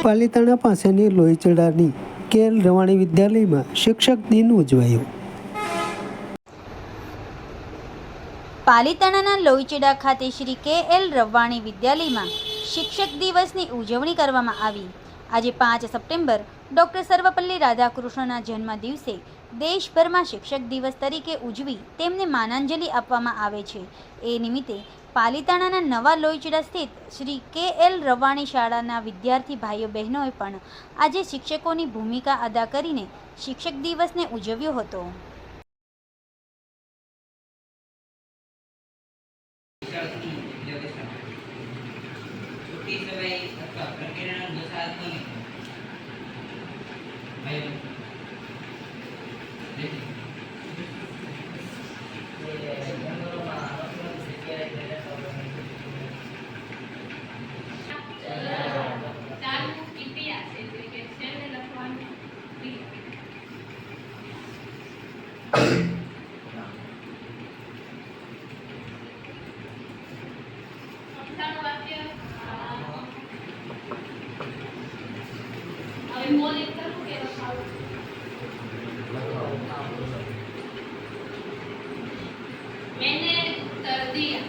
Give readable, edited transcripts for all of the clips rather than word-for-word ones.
પાલીતાણા પાસેની લોહીચડાની કેએલ રવાણી વિદ્યાલયમાં શિક્ષક દિન ઉજવાયો। પાલીતાણાના લોહીચડા ખાતે શ્રી કેએલ રવાણી વિદ્યાલયમાં શિક્ષક દિવસની ઉજવણી કરવામાં આવી। આજે 5 સપ્ટેમ્બર ડૉક્ટર સર્વપલ્લી રાધાકૃષ્ણના જન્મ દિવસે દેશભરમાં શિક્ષક દિવસ તરીકે ઉજવી તેમને માનાંજલિ આપવામાં આવે છે। એ નિમિત્તે પાલીતાણાના નવા લોહીચડા સ્થિત શ્રી કેએલ રવાણી શાળાના વિદ્યાર્થી ભાઈઓ બહેનોએ પણ આજે શિક્ષકોની ભૂમિકા અદા કરીને શિક્ષક દિવસને ઉજવ્યો હતો। मैंने कर दिया।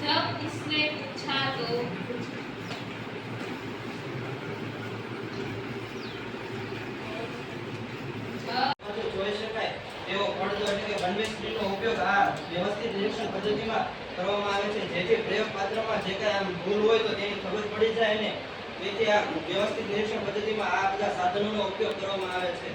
जब इसने पूछा तो व्यवस्थित निरीक्षण पद्धतिમાં કરવામાં આવે છે, જેથી પ્રયોગ પાત્રમાં જે કાંઈ આમ ભૂલ હોય તો તેની ખબર પડી જાય ને તેથી આ વ્યવસ્થિત નિરીક્ષણ પદ્ધતિમાં આ બધા સાધનોનો ઉપયોગ કરવામાં આવે છે।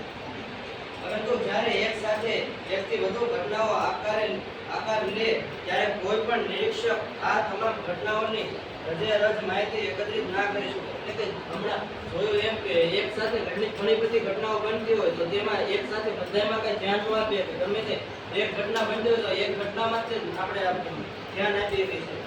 પરંતુ જ્યારે એક સાથે એકથી વધુ ઘટનાઓ આકાર લે ત્યારે કોઈ પણ નિરીક્ષક આ તમામ ઘટનાઓની રજેરજ માહિતી એકત્રિત ના કરી શકે। એટલે કે હમણાં જોયું એમ કે એક સાથે ઘણી બધી ઘટનાઓ બનતી હોય તો તેમાં એક સાથે બધામાં કંઈ ધ્યાન ન આપીએ કે ગમે તે એક ઘટના બનતી હોય તો એક ઘટનામાં જ આપણે ધ્યાન આપીએ છીએ।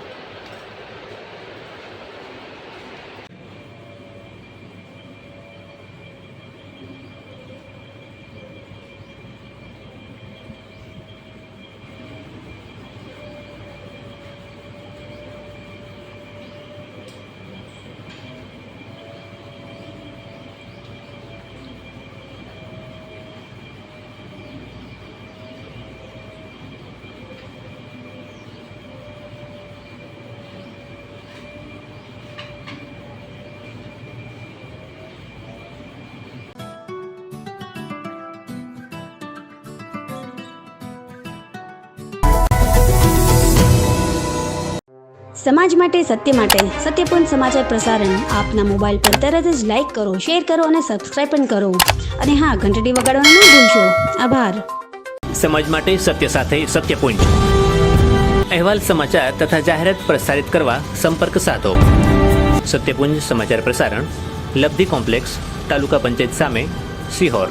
સમાજ માટે સત્ય માટે સત્યપૂર્ણ સમાચાર પ્રસારણ આપના મોબાઈલ પર તરત જ લાઈક કરો, શેર કરો અને સબસ્ક્રાઇબ પણ કરો અને હા, ઘંટડી વગાડવાનું ન ભૂલશો। આભાર। સમાજ માટે સત્ય સાથે સત્યપૂર્ણ અહેવાલ, સમાચાર તથા જાહેરાત પ્રસારિત કરવા સંપર્ક સાધો। સત્યપુંજ સમાચાર પ્રસારણ, લબ્ધિ કોમ્પ્લેક્સ, તાલુકા પંચાયત સામે, સિહોર।